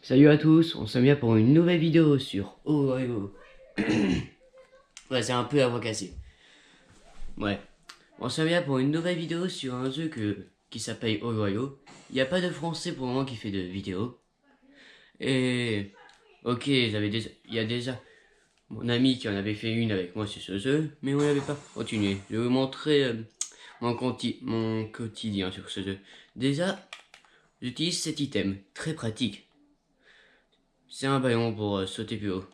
Salut à tous, on se met pour une nouvelle vidéo sur Orego. Ouais, c'est un peu à casser. Ouais, on se met pour une nouvelle vidéo sur un jeu qui s'appelle Orego. Il n'y a pas de français pour le moment qui fait de vidéo. Et ok, il y a déjà mon ami qui en avait fait une avec moi sur ce jeu, mais on n'avait pas continué. Je vais vous montrer mon quotidien sur ce jeu. Déjà, j'utilise cet item, très pratique. C'est un ballon pour sauter plus haut.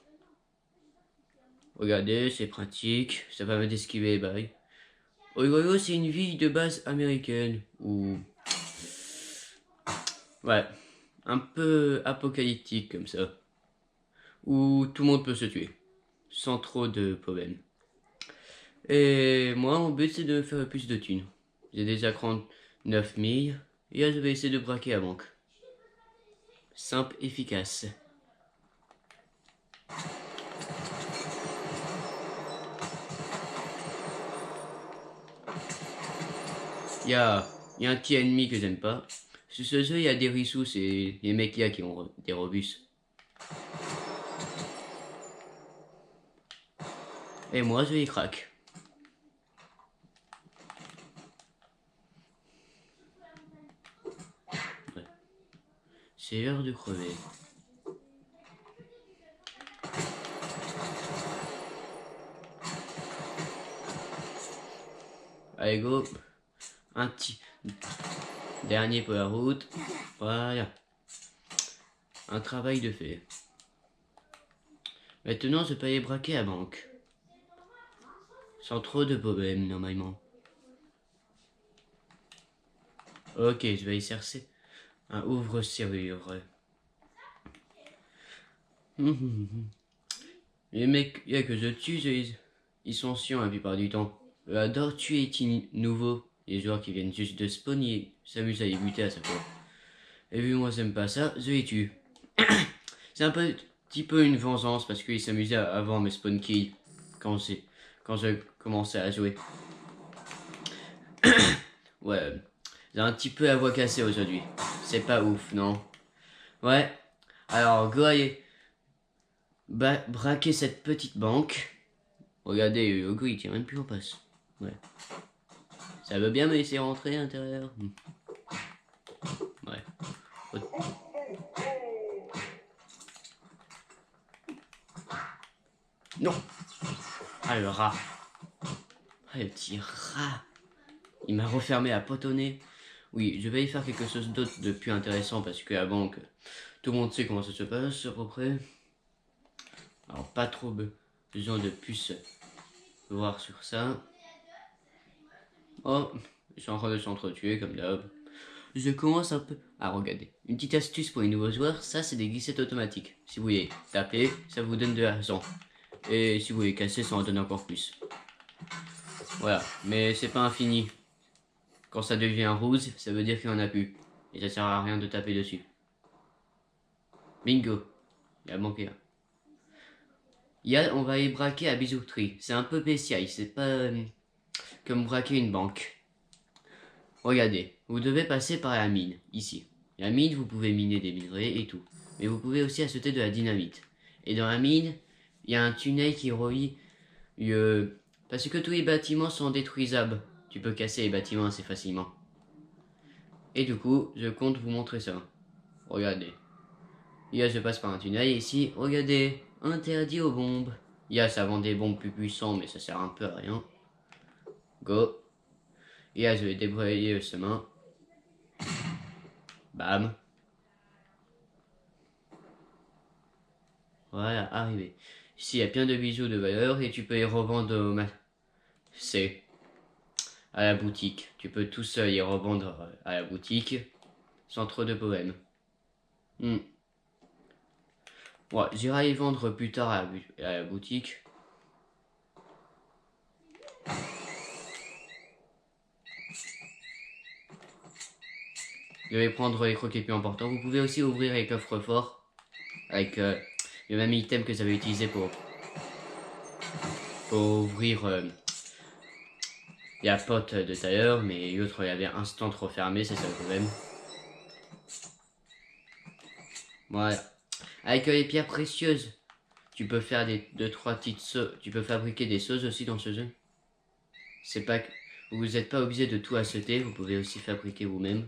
Regardez, c'est pratique, ça permet d'esquiver les bails. Orego, c'est une ville de base américaine, ou... Ouais, un peu apocalyptique comme ça. Où tout le monde peut se tuer, sans trop de problèmes. Et moi, mon but, c'est de faire plus de thunes. J'ai déjà 39 000, et là, je vais essayer de braquer la banque. Simple, efficace. Il y a un petit ennemi que j'aime pas. Sur ce jeu, il y a des rissous, c'est les mecs là qui ont des robustes. Et moi, je les craque. Ouais. C'est l'heure de crever. Allez, go. Un petit dernier pour la route. Voilà. Un travail de fait. Maintenant, je peux aller braquer la banque. Sans trop de problèmes, normalement. Ok, je vais y chercher un ouvre-serrure. Les mecs que je tue, ils sont chiants la plupart du temps. J'adore tuer les nouveaux. Les joueurs qui viennent juste de spawn, ils s'amusent à les buter à chaque fois. Et vu moi j'aime pas ça, je les tue. C'est un petit peu une vengeance parce qu'ils s'amusaient avant mes spawn kills quand je commençais à jouer. Ouais, j'ai un petit peu la voix cassée aujourd'hui. C'est pas ouf, non? Ouais, alors go aller braquer cette petite banque. Regardez, Hugo il tient même plus en passe. Ouais. Ça veut bien me laisser rentrer à l'intérieur. Ouais. Non. Ah le rat. Ah le petit rat. Il m'a refermé à potonner. Oui, je vais y faire quelque chose d'autre de plus intéressant parce que la banque, tout le monde sait comment ça se passe à peu près. Alors pas trop besoin de plus voir sur ça. Oh, ils sont en train de s'entretuer comme d'hab. Je commence un peu à regarder. Une petite astuce pour les nouveaux joueurs, ça c'est des glissettes automatiques. Si vous voulez taper, ça vous donne de l'argent. Et si vous voulez casser, ça en donne encore plus. Voilà, mais c'est pas infini. Quand ça devient rouge, ça veut dire qu'il n'y en a plus. Et ça sert à rien de taper dessus. Bingo. Il a manqué un. On va aller braquer à bijouterie. C'est un peu spécial, c'est pas comme braquer une banque. Regardez, vous devez passer par la mine, ici. La mine, vous pouvez miner des minerais et tout. Mais vous pouvez aussi acheter de la dynamite. Et dans la mine, il y a un tunnel qui relie... parce que tous les bâtiments sont détruisables. Tu peux casser les bâtiments assez facilement. Et du coup, je compte vous montrer ça. Regardez. Là, je passe par un tunnel ici. Regardez, interdit aux bombes. Ça vend des bombes plus puissantes, mais ça sert un peu à rien. Go. Et là, je vais débrayer le chemin. Bam. Voilà, arrivé. Ici, il y a plein de bijoux de valeur et tu peux les revendre c'est à la boutique. Tu peux tout seul les revendre à la boutique sans trop de problèmes. Ouais, j'irai les vendre plus tard à la boutique. Je vais prendre les croquets plus importants. Vous pouvez aussi ouvrir les coffres forts avec le même item que j'avais utilisé pour ouvrir la pote de tout à l'heure, mais l'autre il avait instant refermé, c'est ça le problème. Voilà. Avec les pierres précieuses, tu peux faire deux, trois petites sauces. Tu peux fabriquer des sauces aussi dans ce jeu. C'est pas que vous n'êtes pas obligé de tout acheter, vous pouvez aussi fabriquer vous-même.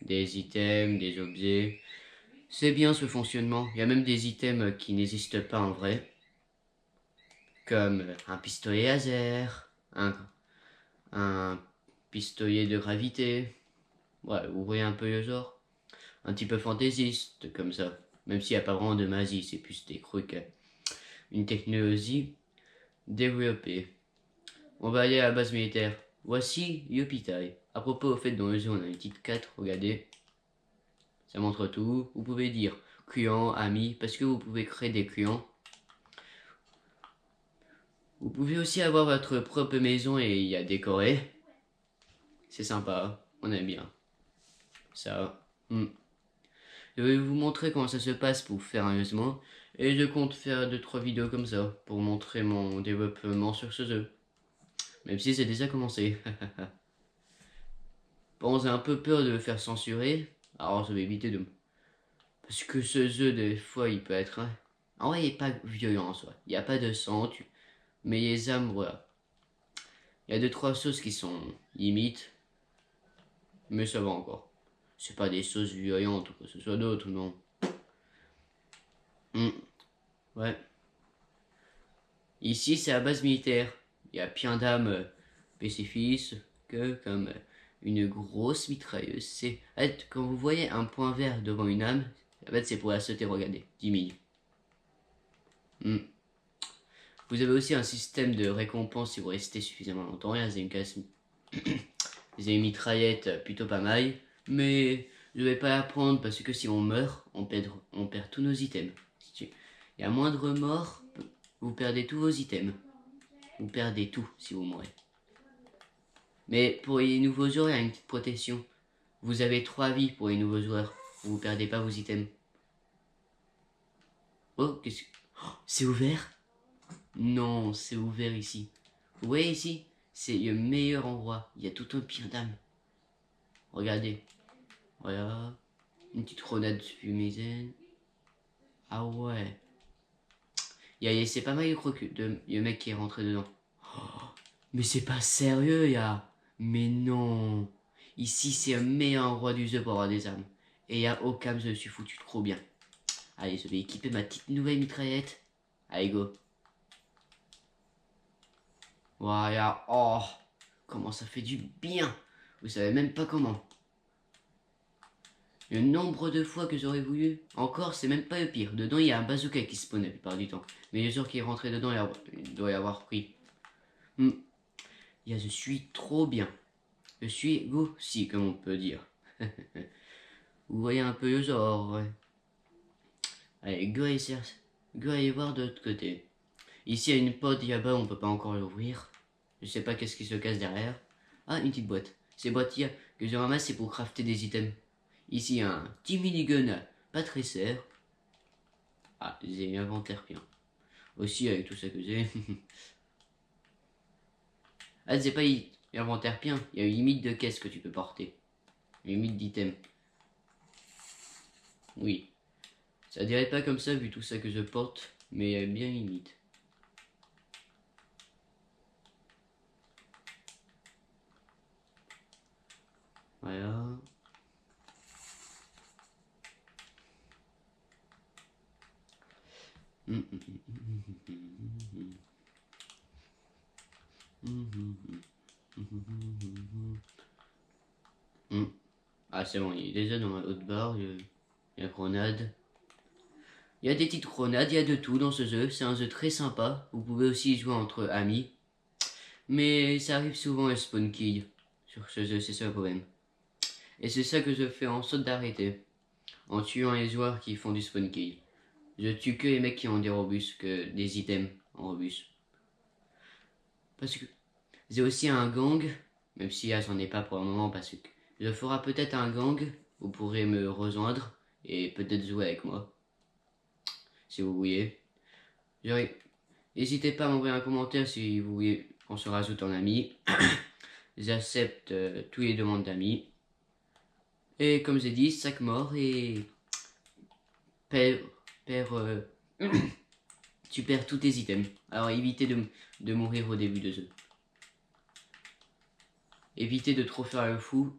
Des items, des objets. C'est bien ce fonctionnement. Il y a même des items qui n'existent pas en vrai. Comme un pistolet laser, un pistolet de gravité. Ouais, vous voyez un peu le genre. Un petit peu fantaisiste, comme ça. Même s'il n'y a pas vraiment de magie, c'est plus des trucs. Une technologie développée. On va aller à la base militaire. Voici l'hôpital. À propos, au fait, dans le jeu, on a une petite carte, regardez. Ça montre tout. Vous pouvez dire client, ami, parce que vous pouvez créer des clients. Vous pouvez aussi avoir votre propre maison et y a décoré. C'est sympa, on aime bien. Ça. Je vais vous montrer comment ça se passe pour faire un lancement. Et je compte faire 2-3 vidéos comme ça pour montrer mon développement sur ce jeu. Même si c'est déjà commencé. Bon, j'ai un peu peur de me faire censurer. Alors je vais éviter de... Parce que ce jeu, des fois, il peut être... En vrai, il n'est pas violent en soi. Il n'y a pas de sang, mais les âmes, voilà. Il y a 2-3 choses qui sont limites. Mais ça va encore. C'est pas des choses violentes ou que ce soit d'autre, non. Ouais. Ici, c'est la base militaire. Il y a plein d'âmes spécifiques que comme une grosse mitrailleuse. C'est... En fait, quand vous voyez un point vert devant une âme, en fait, c'est pour la sauter, regardez. 10 000. Vous avez aussi un système de récompense si vous restez suffisamment longtemps. Là, j'ai une casse... j'ai une mitraillette plutôt pas mal. Mais je vais pas la prendre parce que si on meurt, on perd tous nos items. Il y a moindre mort, vous perdez tous vos items. Vous perdez tout si vous mourrez. Mais pour les nouveaux joueurs, il y a une petite protection. Vous avez 3 vies pour les nouveaux joueurs. Vous perdez pas vos items. Oh, qu'est-ce que... Oh, c'est ouvert? Non, c'est ouvert ici. Vous voyez ici? C'est le meilleur endroit. Il y a tout un pire d'âme. Regardez. Voilà. Une petite grenade fumigène. Ah ouais. C'est pas mal le mec qui est rentré dedans. Oh, mais c'est pas sérieux, ya. Mais non. Ici, c'est le meilleur endroit du jeu pour avoir des armes. Et y'a aucun, je me suis foutu trop bien. Allez, je vais équiper ma petite nouvelle mitraillette. Allez, go. Voilà. Oh, comment ça fait du bien. Vous savez même pas comment. Le nombre de fois que j'aurais voulu. Encore, c'est même pas le pire. Dedans, il y a un bazooka qui spawn la plupart du temps. Mais les gens qui est rentré dedans, il doit y avoir pris. Je suis trop bien. Je suis go, si, comme on peut dire. Vous voyez un peu le genre, ouais. Allez, go aller voir de l'autre côté. Ici, il y a une porte là-bas, on peut pas encore l'ouvrir. Je sais pas qu'est-ce qui se cache derrière. Ah, une petite boîte. Ces boîtes que je ramasse, c'est pour crafter des items. Ici, il y a un petit minigun pas très serre. Ah, j'ai l'inventaire bien. Aussi, avec tout ça que j'ai. Ah, c'est pas l'inventaire bien. Il y a une limite de caisse que tu peux porter. Une limite d'items. Oui. Ça dirait pas comme ça vu tout ça que je porte, mais il y a bien une limite. Voilà. Ah, c'est bon, il est déjà dans la haute barre, il y a grenade. Il y a des petites grenades, il y a de tout dans ce jeu, c'est un jeu très sympa. Vous pouvez aussi jouer entre amis. Mais ça arrive souvent à spawn kill sur ce jeu, c'est ça le problème. Et c'est ça que je fais en sorte d'arrêter. En tuant les joueurs qui font du spawn kill. Je tue que les mecs qui ont des robustes, que des items en robust. Parce que j'ai aussi un gang, même si là j'en ai pas pour le moment parce que je ferai peut-être un gang, vous pourrez me rejoindre et peut-être jouer avec moi. Si vous voulez. N'hésitez pas à m'envoyer un commentaire si vous voulez qu'on se rajoute en ami. J'accepte tous les demandes d'amis. Et comme j'ai dit, 5 morts et perds, tu perds tous tes items. Alors évitez de mourir au début de jeu. Évitez de trop faire le fou.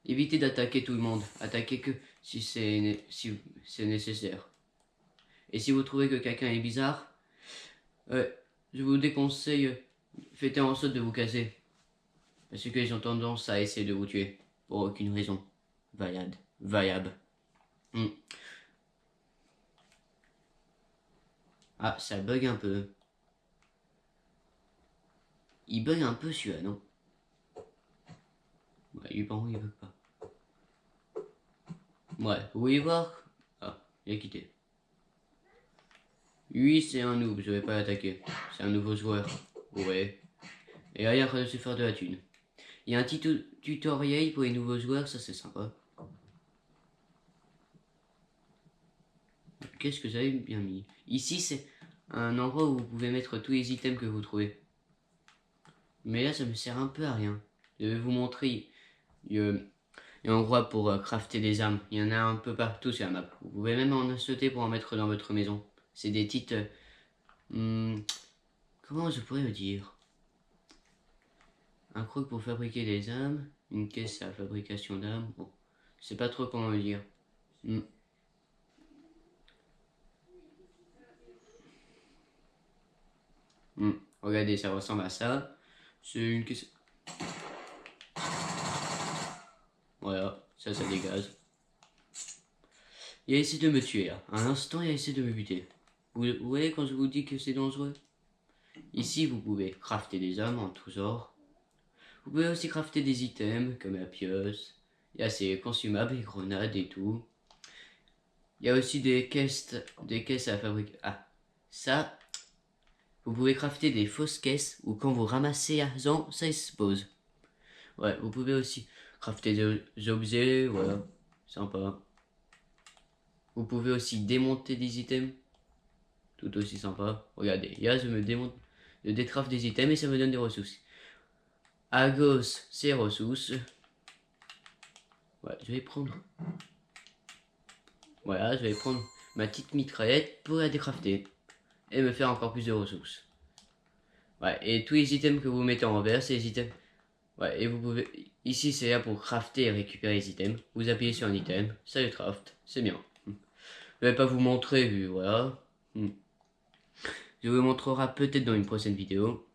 Évitez d'attaquer tout le monde. Attaquez que si c'est nécessaire. Et si vous trouvez que quelqu'un est bizarre, je vous déconseille, faites en sorte de vous caser. Parce qu'ils ont tendance à essayer de vous tuer. Pour aucune raison. Variable. Ah, ça bug un peu. Il bug un peu celui-là, non? Ouais, il bug pas. Ouais, vous voulez voir? Ah, il a quitté. Lui, c'est un noob, je vais pas l'attaquer. C'est un nouveau joueur. Ouais. Et là, il est en train de se faire de la thune. Il y a un petit tutoriel pour les nouveaux joueurs, ça c'est sympa. Qu'est-ce que j'avais bien mis? Ici, c'est un endroit où vous pouvez mettre tous les items que vous trouvez. Mais là, ça me sert un peu à rien. Je vais vous montrer. Il y a un endroit pour crafter des armes. Il y en a un peu partout sur la map. Vous pouvez même en acheter pour en mettre dans votre maison. C'est des petites... comment je pourrais le dire? Un croc pour fabriquer des armes. Une caisse à la fabrication d'armes. Bon, je sais pas trop comment le dire. Regardez, ça ressemble à ça. C'est une caisse... Voilà, ça dégage. Il a essayé de me tuer là. À un instant, il a essayé de me buter. Vous voyez quand je vous dis que c'est dangereux? Ici, vous pouvez crafter des armes en tous genres. Vous pouvez aussi crafter des items comme la pieuse. Il y a ces consumables, les grenades et tout. Il y a aussi des caisses à fabriquer. Ah, ça, vous pouvez crafter des fausses caisses où quand vous ramassez l'argent, ça explose. Ouais, vous pouvez aussi crafter des objets, voilà, sympa. Vous pouvez aussi démonter des items, tout aussi sympa. Regardez, là je me démonte, je décraft des items et ça me donne des ressources. À gauche, c'est ressources. Ouais, je vais prendre. Voilà, je vais prendre ma petite mitraillette pour la décrafter et me faire encore plus de ressources. Ouais, et tous les items que vous mettez en vert, c'est les items. Ouais, et vous pouvez. Ici, c'est là pour crafter et récupérer les items. Vous appuyez sur un item, ça le craft, c'est bien. Je vais pas vous montrer, vu, voilà. Je vous montrera peut-être dans une prochaine vidéo.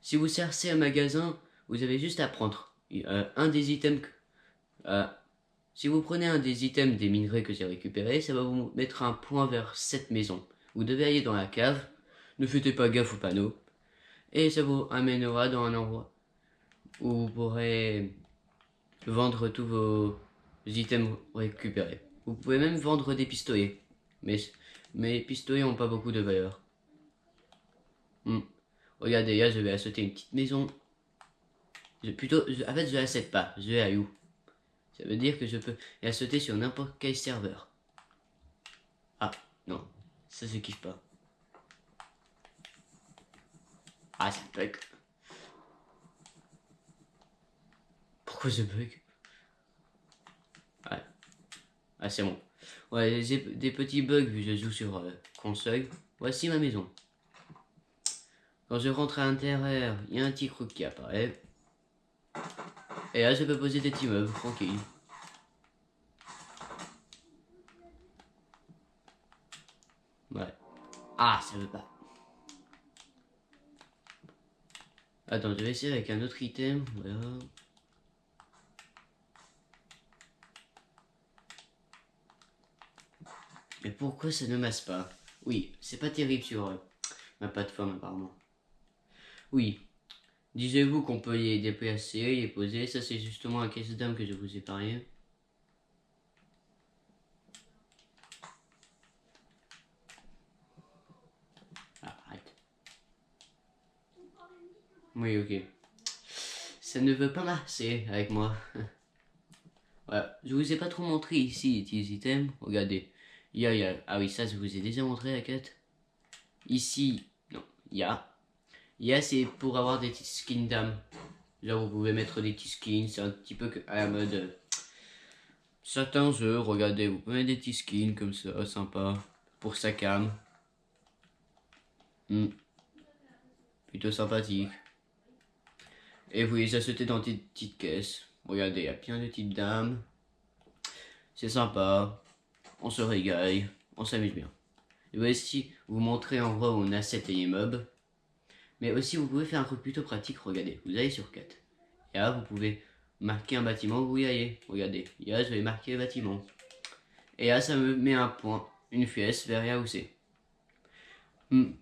Si vous cherchez un magasin, vous avez juste à prendre un des items. Si vous prenez un des items des minerais que j'ai récupérés, ça va vous mettre un point vers cette maison. Vous devez aller dans la cave. Ne faites pas gaffe aux panneaux. Et ça vous amènera dans un endroit où vous pourrez vendre tous vos items récupérés. Vous pouvez même vendre des pistolets. Mais les pistolets n'ont pas beaucoup de valeur. Regardez, là je vais acheter une petite maison. En fait je l'achète pas, je vais à où. Ça veut dire que je peux la sauter sur n'importe quel serveur. Ah, non, ça je kiffe pas. Ah, ça bug. Pourquoi je bug? Ouais. Ah, c'est bon. Ouais, j'ai des petits bugs vu que je joue sur console. Voici ma maison. Quand je rentre à l'intérieur, il y a un petit croc qui apparaît. Et là, je peux poser des petits meubles, tranquille. Ouais. Ah, ça veut pas. Attends, je vais essayer avec un autre item. Voilà. Mais pourquoi ça ne masse pas? Oui, c'est pas terrible sur ma plateforme apparemment. Oui. Disiez-vous qu'on peut les déplacer, les poser? Ça c'est justement la caisse d'âme que je vous ai parlé. Ah, arrête. Oui, ok. Ça ne veut pas marcher avec moi. Voilà, je vous ai pas trop montré ici les items. Regardez. Ah oui, ça je vous ai déjà montré la quête. Ici, non, il y a c'est pour avoir des petits skins d'âme. Genre vous pouvez mettre des petits skins, c'est un petit peu à la mode. certains jeux, regardez, vous pouvez mettre des petits skins comme ça, sympa, pour sa cam. Plutôt sympathique. Et vous les achetez dans des petites caisses. Regardez, il y a plein de petites dames. C'est sympa. On se régale. On s'amuse bien. Je vais aussi vous montrer en vrai où on achète les meubles. Mais aussi, vous pouvez faire un truc plutôt pratique. Regardez, vous allez sur 4. Et là, vous pouvez marquer un bâtiment où vous y allez. Regardez, et là, je vais marquer le bâtiment. Et là, ça me met un point, une flèche vers là où c'est.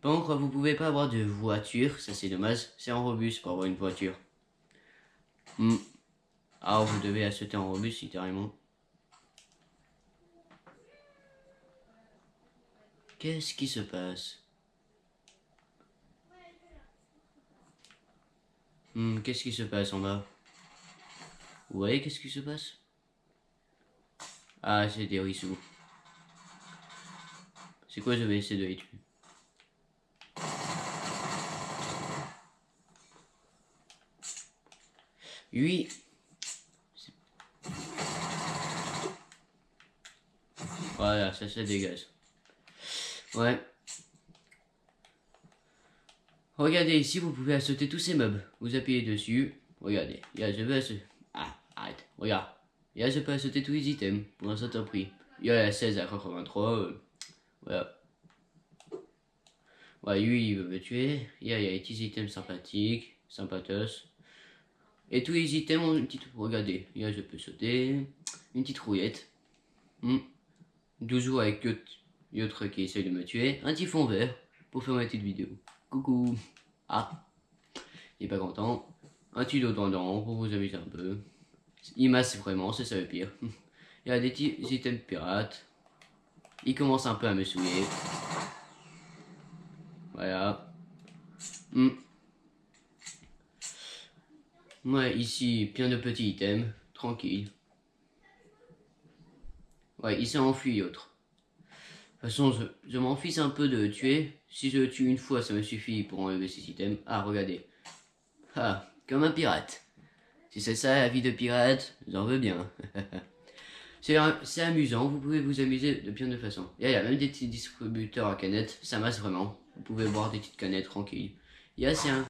Par contre, vous pouvez pas avoir de voiture. Ça, c'est dommage. C'est en robuste pour avoir une voiture. Alors, vous devez acheter en robuste, littéralement. Qu'est-ce qui se passe? Qu'est-ce qui se passe en bas? Vous voyez qu'est-ce qui se passe? Ah, c'est des rissous. C'est quoi, je vais essayer de les tuer. Lui... Voilà, ça se dégage. Ouais. Regardez ici, vous pouvez acheter tous ces meubles. Vous appuyez dessus. Regardez. Là, je vais acheter. Ah, arrête. Regarde. Là, je peux acheter tous les items pour un certain prix. Il y a la 16 à 83. Voilà. Ouais, lui, il veut me tuer. Il y a des petits items sympathiques. Sympathos. Et tous les items ont une petite... Regardez. Là, je peux sauter. Une petite rouillette. Toujours avec l'autre qui essaye de me tuer. Un petit fond vert pour faire ma petite vidéo. Coucou. Ah. Il est pas content. Un tuto tendant pour vous amuser un peu. Il masse vraiment, c'est ça le pire. Il y a des petits items pirates. Il commence un peu à me saouler. Voilà. Ouais, ici, plein de petits items. Tranquille. Ouais, il s'est enfui l'autre. De toute façon, je m'en fiche un peu de le tuer. Si je le tue une fois, ça me suffit pour enlever ces items. Ah, regardez. Ah, comme un pirate. Si c'est ça la vie de pirate, j'en veux bien. C'est amusant, vous pouvez vous amuser de bien de façons. Il y a même des petits distributeurs à canettes, ça masse vraiment. Vous pouvez boire des petites canettes tranquilles. Il y a c'est un